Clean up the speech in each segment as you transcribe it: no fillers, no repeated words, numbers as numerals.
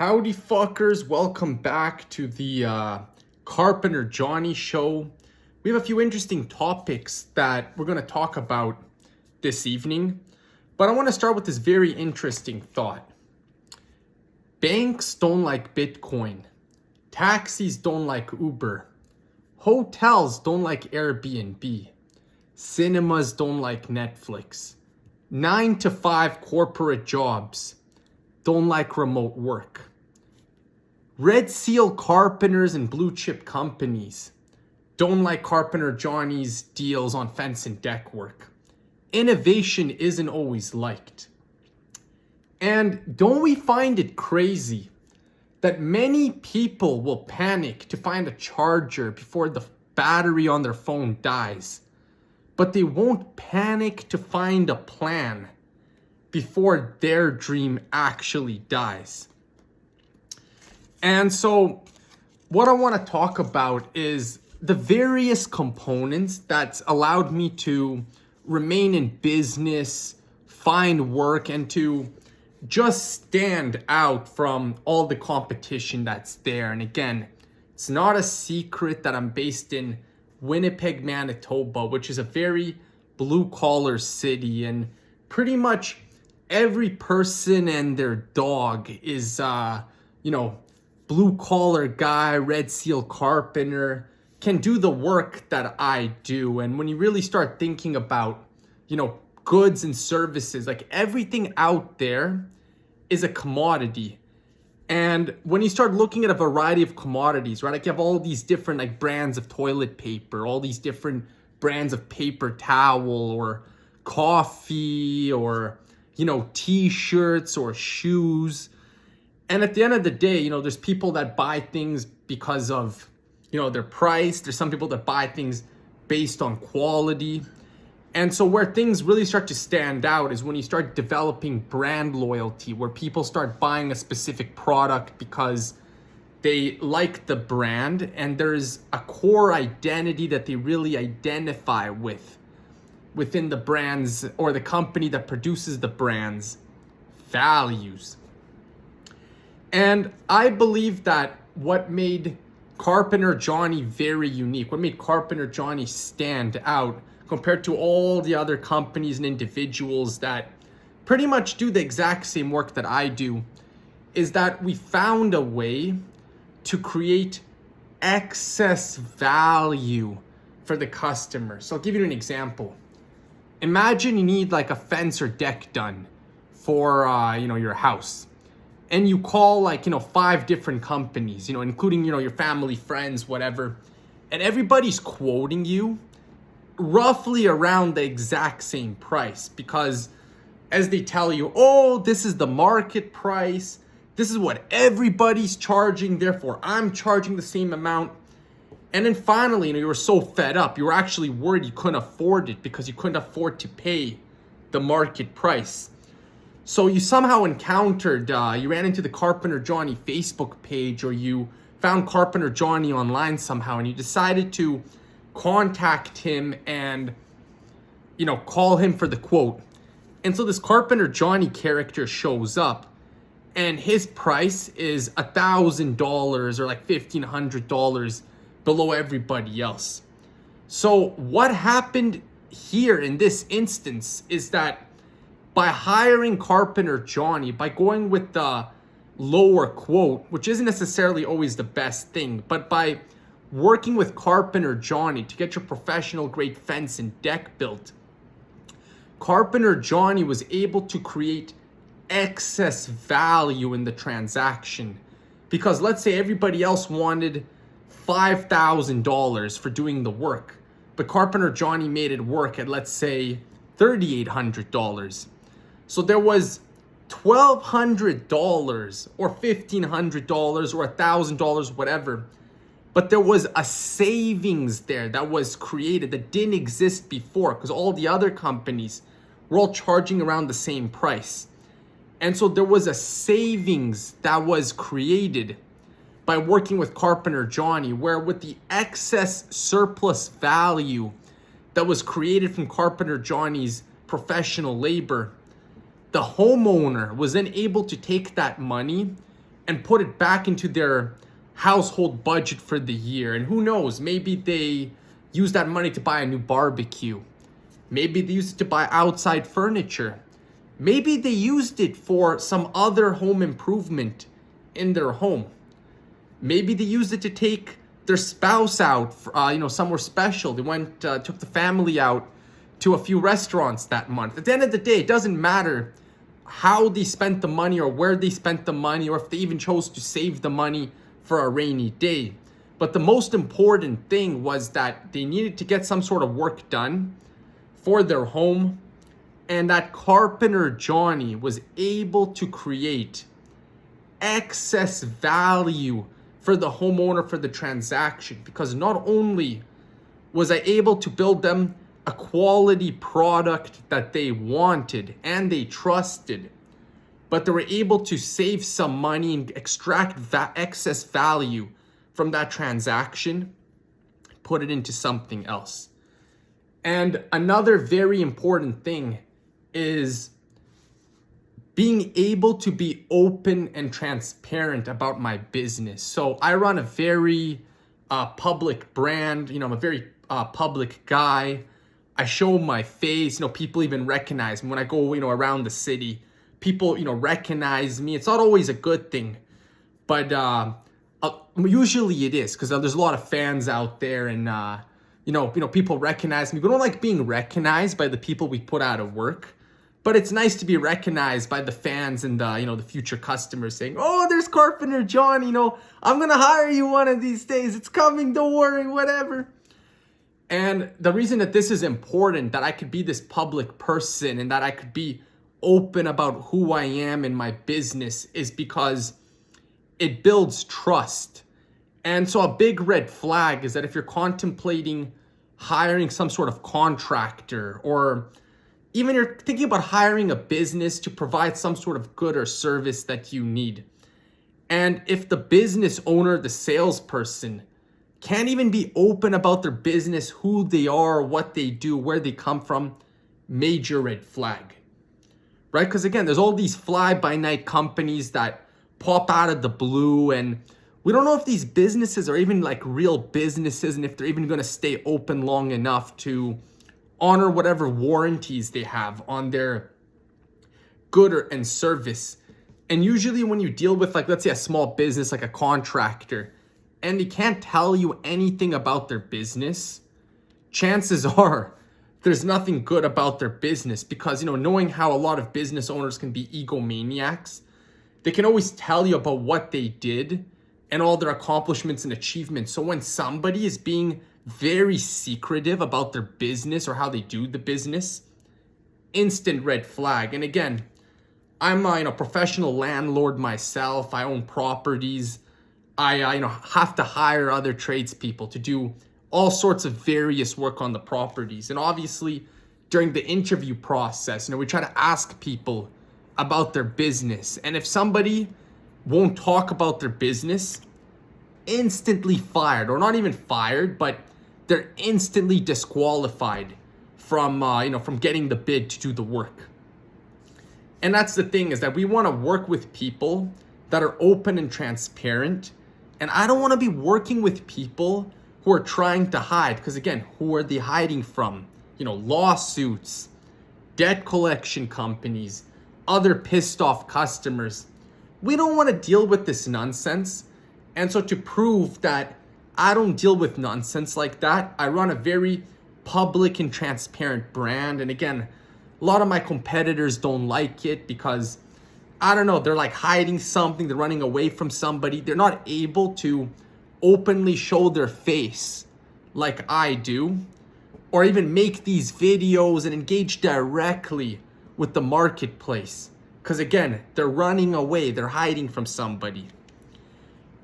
Howdy fuckers, welcome back to the Carpenter Johnny show. We have a few interesting topics that we're going to talk about this evening, but I want to start with this very interesting thought. Banks don't like Bitcoin. Taxis don't like Uber. Hotels don't like Airbnb. Cinemas don't like Netflix. 9-to-5 corporate jobs don't like remote work. Red Seal carpenters and blue chip companies don't like Carpenter Johnny's deals on fence and deck work. Innovation isn't always liked. And don't we find it crazy that many people will panic to find a charger before the battery on their phone dies, but they won't panic to find a plan before their dream actually dies? And so what I want to talk about is the various components that's allowed me to remain in business, find work, and to just stand out from all the competition that's there. And again, it's not a secret that I'm based in Winnipeg, Manitoba, which is a very blue-collar city, and pretty much every person and their dog is, blue-collar guy, Red Seal carpenter, can do the work that I do. And when you really start thinking about, goods and services, like everything out there is a commodity. And when you start looking at a variety of commodities, right, like you have all these different like brands of toilet paper, all these different brands of paper towel or coffee or, t-shirts or shoes. And at the end of the day, there's people that buy things because of, their price. There's some people that buy things based on quality. And so where things really start to stand out is when you start developing brand loyalty, where people start buying a specific product because they like the brand and there's a core identity that they really identify with within the brands or the company that produces the brand's values. And I believe that what made Carpenter Johnny very unique, what made Carpenter Johnny stand out compared to all the other companies and individuals that pretty much do the exact same work that I do, is that we found a way to create excess value for the customer. So I'll give you an example. Imagine you need like a fence or deck done for your house. And you call 5 different companies, including, your family, friends, whatever. And everybody's quoting you roughly around the exact same price, because as they tell you, oh, this is the market price. This is what everybody's charging. Therefore, I'm charging the same amount. And then finally, you were so fed up, you were actually worried you couldn't afford it because you couldn't afford to pay the market price. So you somehow encountered, you ran into the Carpenter Johnny Facebook page, or you found Carpenter Johnny online somehow, and you decided to contact him and, call him for the quote. And so this Carpenter Johnny character shows up, and his price is $1,000 or like $1,500 below everybody else. So what happened here in this instance is that by hiring Carpenter Johnny, by going with the lower quote, which isn't necessarily always the best thing, but by working with Carpenter Johnny to get your professional grade fence and deck built, Carpenter Johnny was able to create excess value in the transaction. Because let's say everybody else wanted $5,000 for doing the work, but Carpenter Johnny made it work at, let's say, $3,800. So there was $1,200 or $1,500 or $1,000, whatever. But there was a savings there that was created that didn't exist before, because all the other companies were all charging around the same price. And so there was a savings that was created by working with Carpenter Johnny, where with the excess surplus value that was created from Carpenter Johnny's professional labor, the homeowner was then able to take that money and put it back into their household budget for the year. And who knows, maybe they use that money to buy a new barbecue. Maybe they used it to buy outside furniture. Maybe they used it for some other home improvement in their home. Maybe they used it to take their spouse out, somewhere special. They took the family out to a few restaurants that month. At the end of the day, it doesn't matter how they spent the money or where they spent the money or if they even chose to save the money for a rainy day. But the most important thing was that they needed to get some sort of work done for their home, and that Carpenter Johnny was able to create excess value for the homeowner for the transaction, because not only was I able to build them a quality product that they wanted and they trusted, but they were able to save some money and extract excess value from that transaction, put it into something else. And another very important thing is being able to be open and transparent about my business. So I run a very public brand. I'm a very public guy. I show my face. People even recognize me when I go, around the city. People, recognize me. It's not always a good thing, but usually it is, because there's a lot of fans out there, and people recognize me. We don't like being recognized by the people we put out of work, but it's nice to be recognized by the fans and the future customers saying, "Oh, there's Carpenter John. I'm gonna hire you one of these days. It's coming. Don't worry, whatever." And the reason that this is important, that I could be this public person and that I could be open about who I am in my business, is because it builds trust. And so a big red flag is that if you're contemplating hiring some sort of contractor, or even you're thinking about hiring a business to provide some sort of good or service that you need, and if the business owner, the salesperson, can't even be open about their business, who they are, what they do, where they come from, major red flag, right? Because again, there's all these fly-by-night companies that pop out of the blue, and we don't know if these businesses are even like real businesses, and if they're even going to stay open long enough to honor whatever warranties they have on their good and service. And usually when you deal with, like, let's say a small business, like a contractor, and they can't tell you anything about their business, chances are there's nothing good about their business, because, knowing how a lot of business owners can be egomaniacs, they can always tell you about what they did and all their accomplishments and achievements. So when somebody is being very secretive about their business or how they do the business, instant red flag. And again, I'm a professional landlord myself. I own properties. I have to hire other tradespeople to do all sorts of various work on the properties. And obviously, during the interview process, we try to ask people about their business. And if somebody won't talk about their business, instantly fired, or not even fired, but they're instantly disqualified from getting the bid to do the work. And that's the thing, is that we want to work with people that are open and transparent. And I don't want to be working with people who are trying to hide, because again, who are they hiding from? Lawsuits, debt collection companies, other pissed off customers. We don't want to deal with this nonsense. And so to prove that I don't deal with nonsense like that, I run a very public and transparent brand. And again, a lot of my competitors don't like it because, I don't know, they're like hiding something, they're running away from somebody. They're not able to openly show their face like I do, or even make these videos and engage directly with the marketplace. Because again, they're running away, they're hiding from somebody.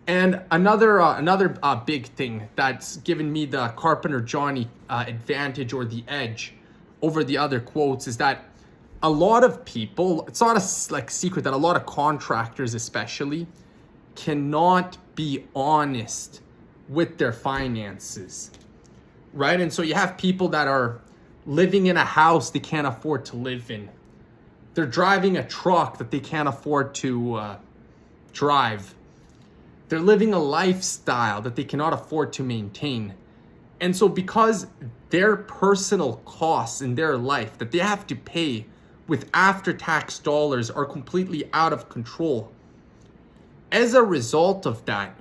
And another big thing that's given me the Carpenter Johnny advantage, or the edge over the other quotes, is that a lot of people, it's not a secret that a lot of contractors especially cannot be honest with their finances, right? And so you have people that are living in a house they can't afford to live in. They're driving a truck that they can't afford to drive. They're living a lifestyle that they cannot afford to maintain. And so because their personal costs in their life that they have to pay with after-tax dollars are completely out of control, as a result of that,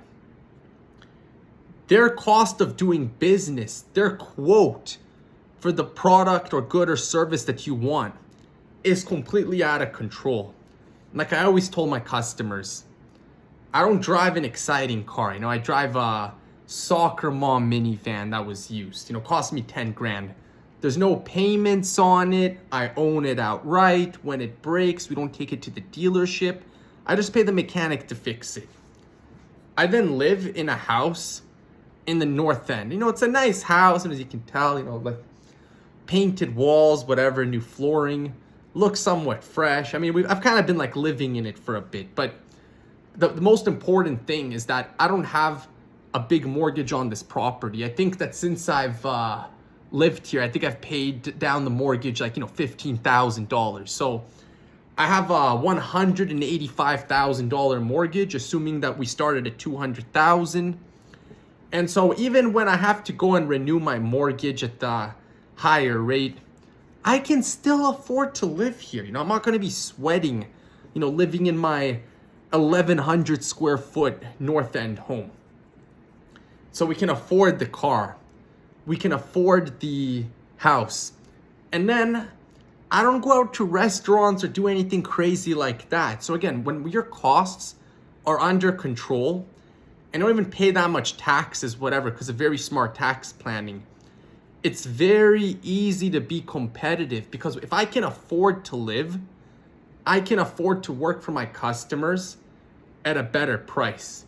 their cost of doing business, their quote for the product or good or service that you want is completely out of control. Like I always told my customers, I don't drive an exciting car. I drive a soccer mom minivan that was used. Cost me 10 grand. There's no payments on it. I own it outright. When it breaks, we don't take it to the dealership. I just pay the mechanic to fix it. I then live in a house in the North End. It's a nice house, and as you can tell, like painted walls, whatever, new flooring, looks somewhat fresh. I've kind of been like living in it for a bit, but the most important thing is that I don't have a big mortgage on this property. I think that since I've lived here, I think I've paid down the mortgage like, $15,000. So I have a $185,000 mortgage, assuming that we started at $200,000. And so even when I have to go and renew my mortgage at the higher rate, I can still afford to live here. I'm not going to be sweating, living in my 1,100 square foot North End home. So we can afford the car. We can afford the house. And then I don't go out to restaurants or do anything crazy like that. So again, when your costs are under control and don't even pay that much taxes, whatever, because of very smart tax planning, it's very easy to be competitive, because if I can afford to live, I can afford to work for my customers at a better price.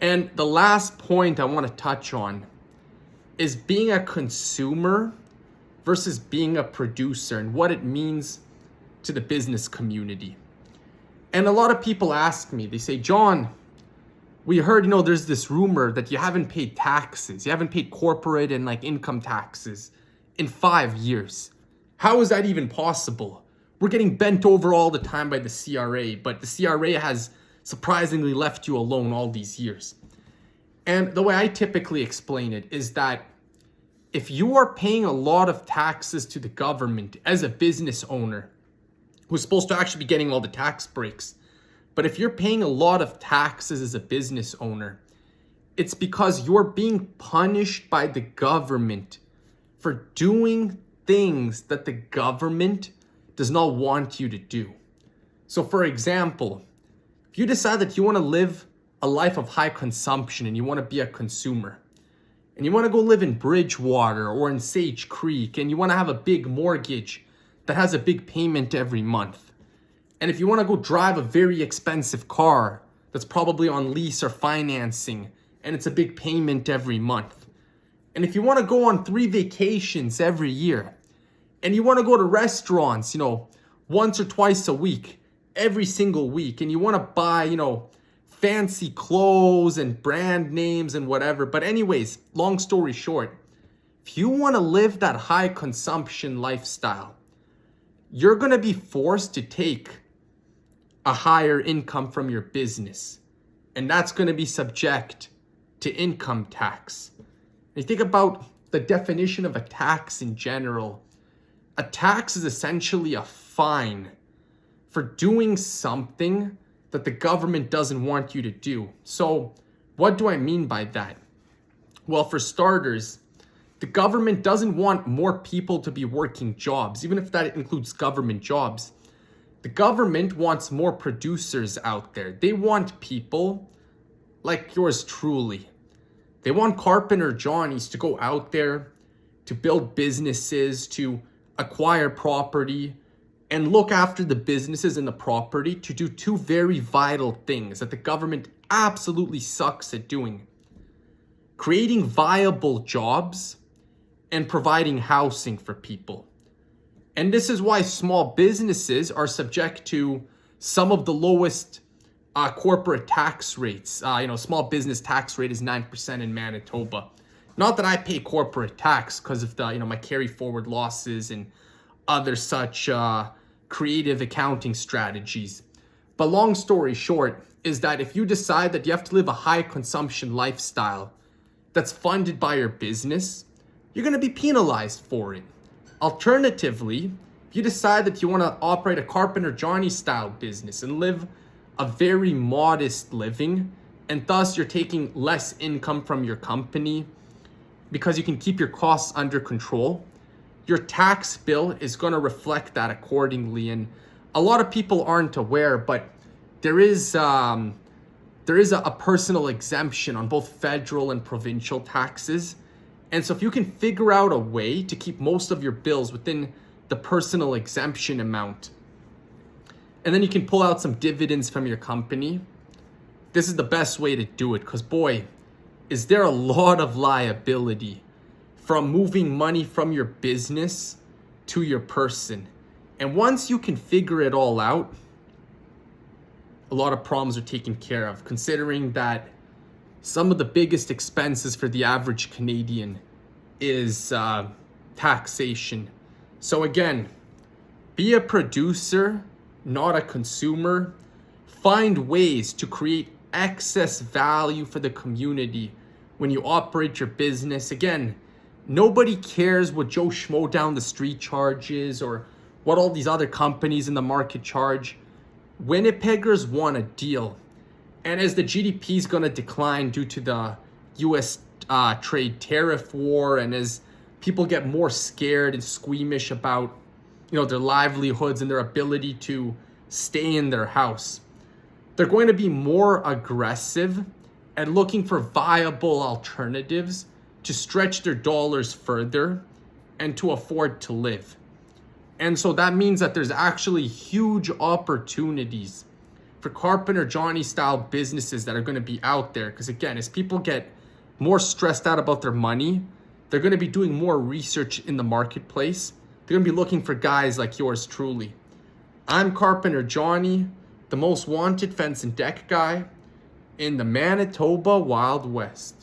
And the last point I want to touch on is being a consumer versus being a producer and what it means to the business community. And a lot of people ask me, they say, John, we heard, there's this rumor that you haven't paid taxes. You haven't paid corporate and income taxes in 5 years. How is that even possible? We're getting bent over all the time by the CRA, but the CRA has surprisingly left you alone all these years. And the way I typically explain it is that if you are paying a lot of taxes to the government as a business owner who's supposed to actually be getting all the tax breaks, but if you're paying a lot of taxes as a business owner, it's because you're being punished by the government for doing things that the government does not want you to do. So for example, if you decide that you want to live a life of high consumption and you want to be a consumer, and you want to go live in Bridgewater or in Sage Creek, and you want to have a big mortgage that has a big payment every month, and if you want to go drive a very expensive car that's probably on lease or financing, and it's a big payment every month, and if you want to go on 3 vacations every year, and you want to go to restaurants, once or twice a week, every single week, and you want to buy, fancy clothes and brand names and whatever. But anyways, long story short, if you want to live that high consumption lifestyle, you're going to be forced to take a higher income from your business. And that's going to be subject to income tax. And you think about the definition of a tax in general. A tax is essentially a fine for doing something that the government doesn't want you to do. So what do I mean by that? Well, for starters, the government doesn't want more people to be working jobs, even if that includes government jobs. The government wants more producers out there. They want people like yours truly. They want Carpenter Johnnies to go out there, to build businesses, to acquire property, and look after the businesses and the property, to do 2 very vital things that the government absolutely sucks at doing: creating viable jobs and providing housing for people. And this is why small businesses are subject to some of the lowest corporate tax rates. Small business tax rate is 9% in Manitoba. Not that I pay corporate tax because of the, my carry forward losses and other such creative accounting strategies. But long story short, is that if you decide that you have to live a high consumption lifestyle that's funded by your business, you're going to be penalized for it. Alternatively, if you decide that you want to operate a Carpenter Johnny style business and live a very modest living, and thus you're taking less income from your company because you can keep your costs under control, your tax bill is going to reflect that accordingly. And a lot of people aren't aware, but there is a personal exemption on both federal and provincial taxes. And so if you can figure out a way to keep most of your bills within the personal exemption amount, and then you can pull out some dividends from your company, this is the best way to do it. Because boy, is there a lot of liability from moving money from your business to your person. And once you can figure it all out, a lot of problems are taken care of, considering that some of the biggest expenses for the average Canadian is taxation. So again, be a producer, not a consumer. Find ways to create excess value for the community when you operate your business. Again, nobody cares what Joe Schmo down the street charges or what all these other companies in the market charge. Winnipeggers want a deal. And as the GDP is going to decline due to the US trade tariff war, and as people get more scared and squeamish about, their livelihoods and their ability to stay in their house, they're going to be more aggressive at looking for viable alternatives to stretch their dollars further and to afford to live. And so that means that there's actually huge opportunities for Carpenter Johnny style businesses that are going to be out there. Because again, as people get more stressed out about their money, they're going to be doing more research in the marketplace. They're going to be looking for guys like yours truly. I'm Carpenter Johnny, the most wanted fence and deck guy in the Manitoba Wild West.